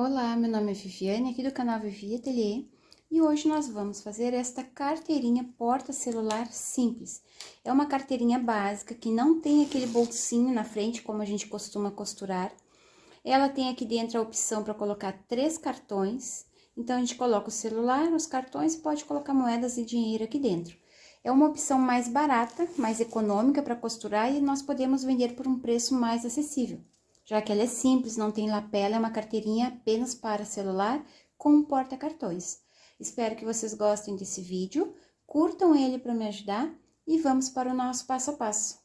Olá, meu nome é Viviane, aqui do canal Vivi Ateliê, e hoje nós vamos fazer esta carteirinha porta-celular simples. É uma carteirinha básica que não tem aquele bolsinho na frente, como a gente costuma costurar. Ela tem aqui dentro a opção para colocar 3 cartões, então a gente coloca o celular, os cartões e pode colocar moedas e dinheiro aqui dentro. É uma opção mais barata, mais econômica para costurar e nós podemos vender por um preço mais acessível. Já que ela é simples, não tem lapela, é uma carteirinha apenas para celular com um porta-cartões. Espero que vocês gostem desse vídeo, curtam ele para me ajudar e vamos para o nosso passo a passo.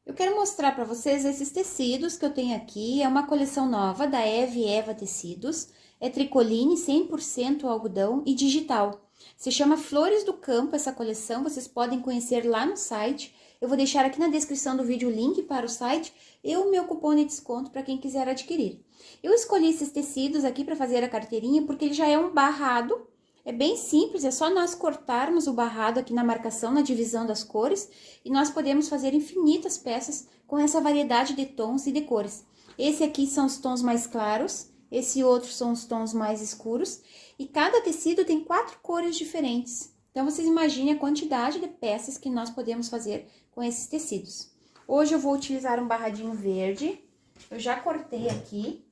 Eu quero mostrar para vocês esses tecidos que eu tenho aqui, é uma coleção nova da Eve Eva Tecidos, é tricoline 100% algodão e digital. Se chama Flores do Campo essa coleção, vocês podem conhecer lá no site. Eu vou deixar aqui na descrição do vídeo o link para o site e o meu cupom de desconto para quem quiser adquirir. Eu escolhi esses tecidos aqui para fazer a carteirinha porque ele já é um barrado, é bem simples, é só nós cortarmos o barrado aqui na marcação, na divisão das cores, e nós podemos fazer infinitas peças com essa variedade de tons e de cores. Esse aqui são os tons mais claros, esse outro são os tons mais escuros, e cada tecido tem 4 cores diferentes. Então, vocês imaginem a quantidade de peças que nós podemos fazer com esses tecidos. Hoje eu vou utilizar um barradinho verde, eu já cortei aqui.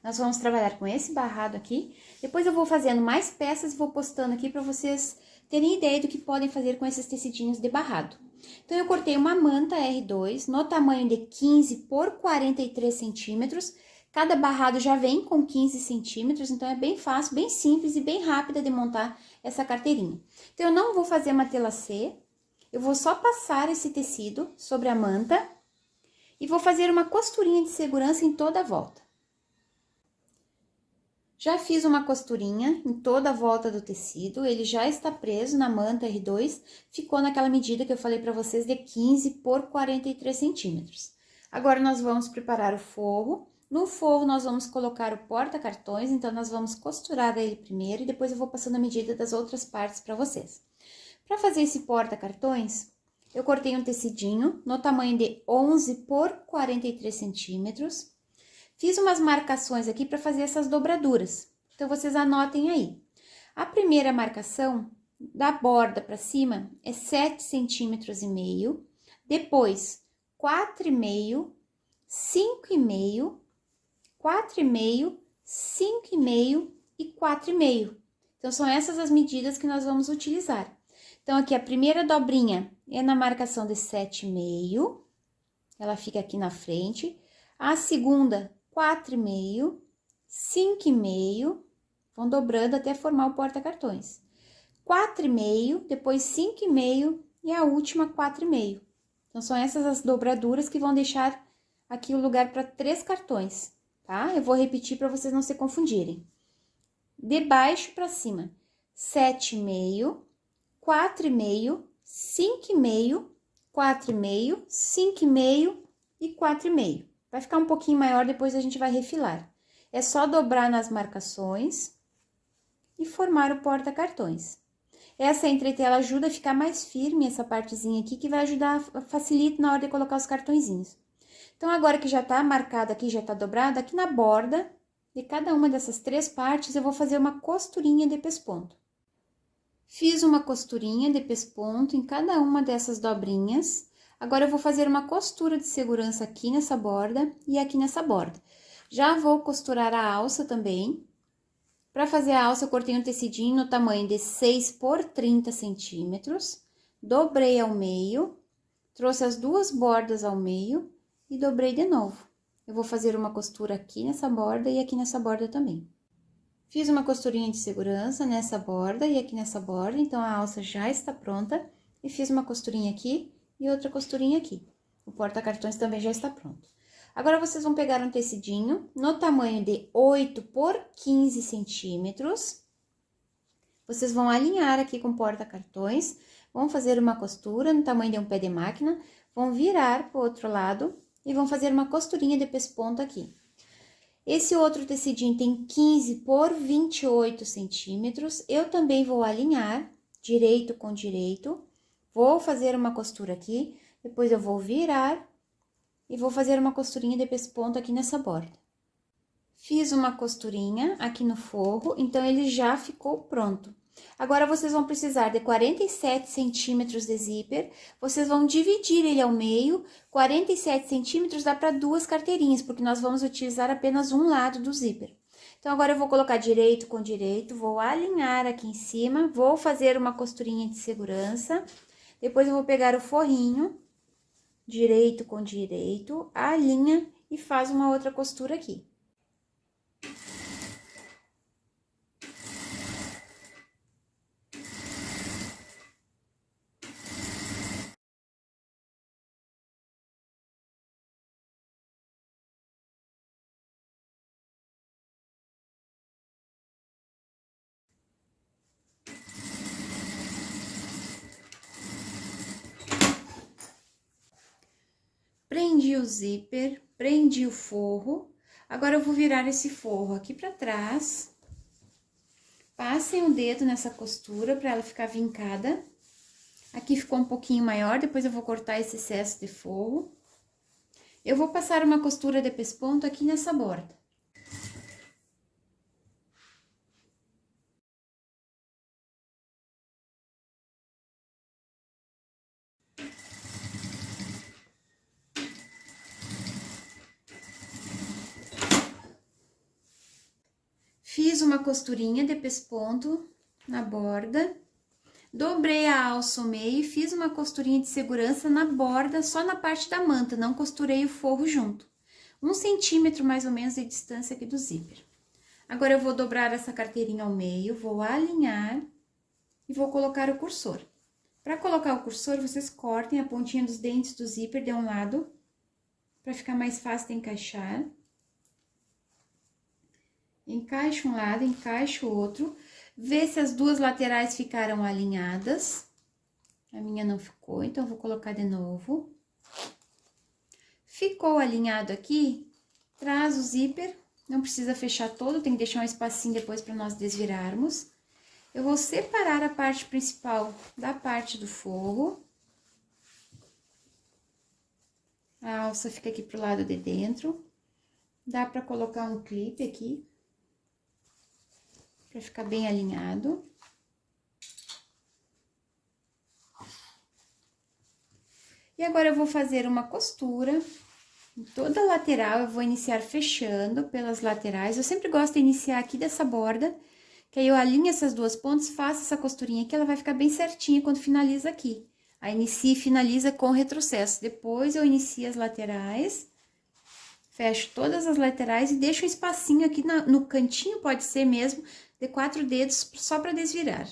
Nós vamos trabalhar com esse barrado aqui, depois eu vou fazendo mais peças e vou postando aqui para vocês terem ideia do que podem fazer com esses tecidinhos de barrado. Então, eu cortei uma manta R2 no tamanho de 15 por 43 centímetros, cada barrado já vem com 15 centímetros, então é bem fácil, bem simples e bem rápida de montar essa carteirinha. Então, eu não vou fazer uma tela C, eu vou só passar esse tecido sobre a manta e vou fazer uma costurinha de segurança em toda a volta. Já fiz uma costurinha em toda a volta do tecido, ele já está preso na manta R2, ficou naquela medida que eu falei para vocês de 15 por 43 centímetros. Agora, nós vamos preparar o forro. No forro, nós vamos colocar o porta-cartões, então, nós vamos costurar ele primeiro e depois eu vou passando a medida das outras partes para vocês. Para fazer esse porta-cartões, eu cortei um tecidinho no tamanho de 11 por 43 centímetros. Fiz umas marcações aqui para fazer essas dobraduras, então vocês anotem aí. A primeira marcação, da borda para cima, é 7,5 centímetros, depois 4,5, 5,5, 4,5, 5,5 e 4,5. Então, são essas as medidas que nós vamos utilizar. Então, aqui a primeira dobrinha é na marcação de 7,5, ela fica aqui na frente. A segunda, 4,5, 5,5, vão dobrando até formar o porta-cartões. 4,5, depois 5,5 e a última 4,5. Então, são essas as dobraduras que vão deixar aqui o lugar para 3 cartões, tá? Eu vou repetir para vocês não se confundirem. De baixo para cima, 7,5, 4,5, 5,5, 4,5, 5,5 e 4,5. Vai ficar um pouquinho maior, depois a gente vai refilar. É só dobrar nas marcações e formar o porta-cartões. Essa entretela ajuda a ficar mais firme, essa partezinha aqui, que vai ajudar, facilita na hora de colocar os cartõezinhos. Então, agora que já tá marcado aqui, já tá dobrado, aqui na borda de cada uma dessas 3 partes, eu vou fazer uma costurinha de pesponto. Fiz uma costurinha de pesponto em cada uma dessas dobrinhas. Agora, eu vou fazer uma costura de segurança aqui nessa borda e aqui nessa borda. Já vou costurar a alça também. Para fazer a alça, eu cortei um tecidinho no tamanho de 6 por 30 centímetros. Dobrei ao meio, trouxe as 2 bordas ao meio e dobrei de novo. Eu vou fazer uma costura aqui nessa borda e aqui nessa borda também. Fiz uma costurinha de segurança nessa borda e aqui nessa borda, então a alça já está pronta. E fiz uma costurinha aqui e outra costurinha aqui. O porta-cartões também já está pronto. Agora, vocês vão pegar um tecidinho no tamanho de 8 por 15 centímetros. Vocês vão alinhar aqui com o porta-cartões, vão fazer uma costura no tamanho de um pé de máquina, vão virar para o outro lado e vão fazer uma costurinha de pesponto aqui. Esse outro tecidinho tem 15 por 28 centímetros, eu também vou alinhar direito com direito, vou fazer uma costura aqui, depois eu vou virar e vou fazer uma costurinha de pesponto aqui nessa borda. Fiz uma costurinha aqui no forro, então ele já ficou pronto. Agora, vocês vão precisar de 47 centímetros de zíper, vocês vão dividir ele ao meio, 47 centímetros dá para 2 carteirinhas, porque nós vamos utilizar apenas um lado do zíper. Então, agora eu vou colocar direito com direito, vou alinhar aqui em cima, vou fazer uma costurinha de segurança, depois eu vou pegar o forrinho, direito com direito, alinha e faz uma outra costura aqui. Prendi o zíper, prendi o forro. Agora, eu vou virar esse forro aqui pra trás. Passem o dedo nessa costura pra ela ficar vincada. Aqui ficou um pouquinho maior, depois eu vou cortar esse excesso de forro. Eu vou passar uma costura de pesponto aqui nessa borda. Fiz uma costurinha de pesponto na borda, dobrei a alça ao meio e fiz uma costurinha de segurança na borda, só na parte da manta, não costurei o forro junto. 1 centímetro mais ou menos de distância aqui do zíper. Agora, eu vou dobrar essa carteirinha ao meio, vou alinhar e vou colocar o cursor. Para colocar o cursor, vocês cortem a pontinha dos dentes do zíper de um lado, para ficar mais fácil de encaixar. Encaixa um lado, encaixa o outro, vê se as duas laterais ficaram alinhadas. A minha não ficou, então, eu vou colocar de novo. Ficou alinhado aqui, traz o zíper, não precisa fechar todo, tem que deixar um espacinho depois para nós desvirarmos. Eu vou separar a parte principal da parte do forro. A alça fica aqui pro lado de dentro. Dá para colocar um clipe aqui, para ficar bem alinhado. E agora, eu vou fazer uma costura em toda a lateral, eu vou iniciar fechando pelas laterais. Eu sempre gosto de iniciar aqui dessa borda, que aí eu alinho essas duas pontas, faço essa costurinha aqui, ela vai ficar bem certinha quando finaliza aqui. Aí, inicia e finaliza com retrocesso. Depois, eu inicio as laterais, fecho todas as laterais e deixo um espacinho aqui no cantinho, pode ser mesmo, de 4 dedos, só para desvirar.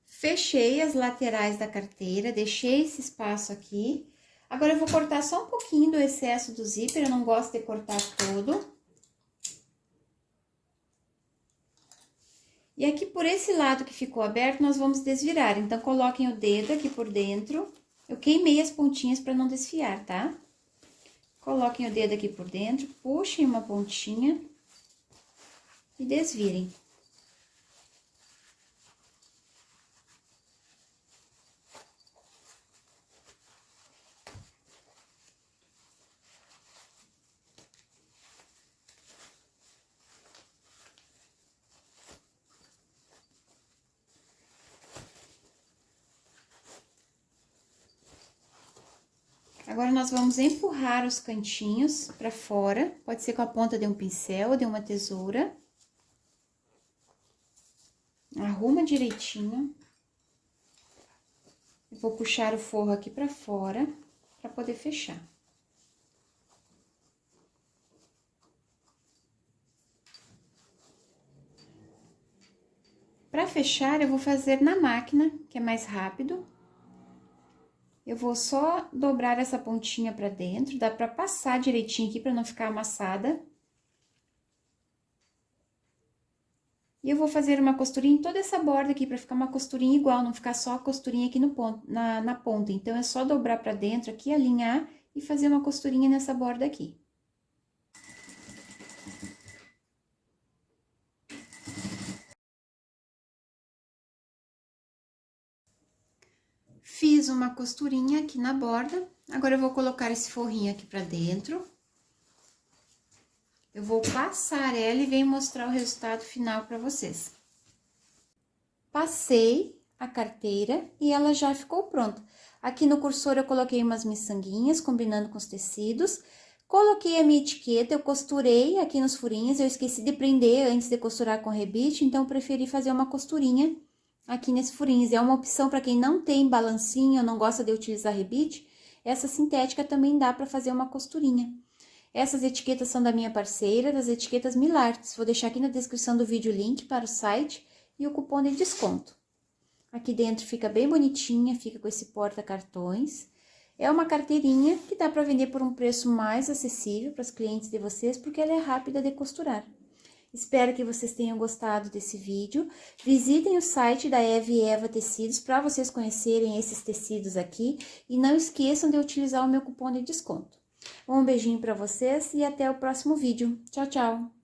Fechei as laterais da carteira, deixei esse espaço aqui. Agora, eu vou cortar só um pouquinho do excesso do zíper, eu não gosto de cortar todo. E aqui, por esse lado que ficou aberto, nós vamos desvirar. Então, coloquem o dedo aqui por dentro. Eu queimei as pontinhas para não desfiar, tá? Coloquem o dedo aqui por dentro, puxem uma pontinha e desvirem. Agora, nós vamos empurrar os cantinhos pra fora, pode ser com a ponta de um pincel ou de uma tesoura. Arruma direitinho. Eu vou puxar o forro aqui pra fora, pra poder fechar. Pra fechar, eu vou fazer na máquina, que é mais rápido. Eu vou só dobrar essa pontinha pra dentro, dá pra passar direitinho aqui pra não ficar amassada. E eu vou fazer uma costurinha em toda essa borda aqui, pra ficar uma costurinha igual, não ficar só a costurinha aqui no ponto, na ponta. Então, é só dobrar pra dentro aqui, alinhar e fazer uma costurinha nessa borda aqui. Fiz uma costurinha aqui na borda, agora eu vou colocar esse forrinho aqui pra dentro. Eu vou passar ela e venho mostrar o resultado final pra vocês. Passei a carteira e ela já ficou pronta. Aqui no cursor eu coloquei umas miçanguinhas, combinando com os tecidos. Coloquei a minha etiqueta, eu costurei aqui nos furinhos, eu esqueci de prender antes de costurar com rebite, então eu preferi fazer uma costurinha aqui nesse furinhos. É uma opção para quem não tem balancinho, não gosta de utilizar rebite, essa sintética também dá para fazer uma costurinha. Essas etiquetas são da minha parceira, das etiquetas Milartes. Vou deixar aqui na descrição do vídeo o link para o site e o cupom de desconto. Aqui dentro fica bem bonitinha, fica com esse porta-cartões. É uma carteirinha que dá para vender por um preço mais acessível para os clientes de vocês, porque ela é rápida de costurar. Espero que vocês tenham gostado desse vídeo. Visitem o site da Eva e Eva Tecidos para vocês conhecerem esses tecidos aqui. E não esqueçam de utilizar o meu cupom de desconto. Um beijinho para vocês e até o próximo vídeo. Tchau, tchau!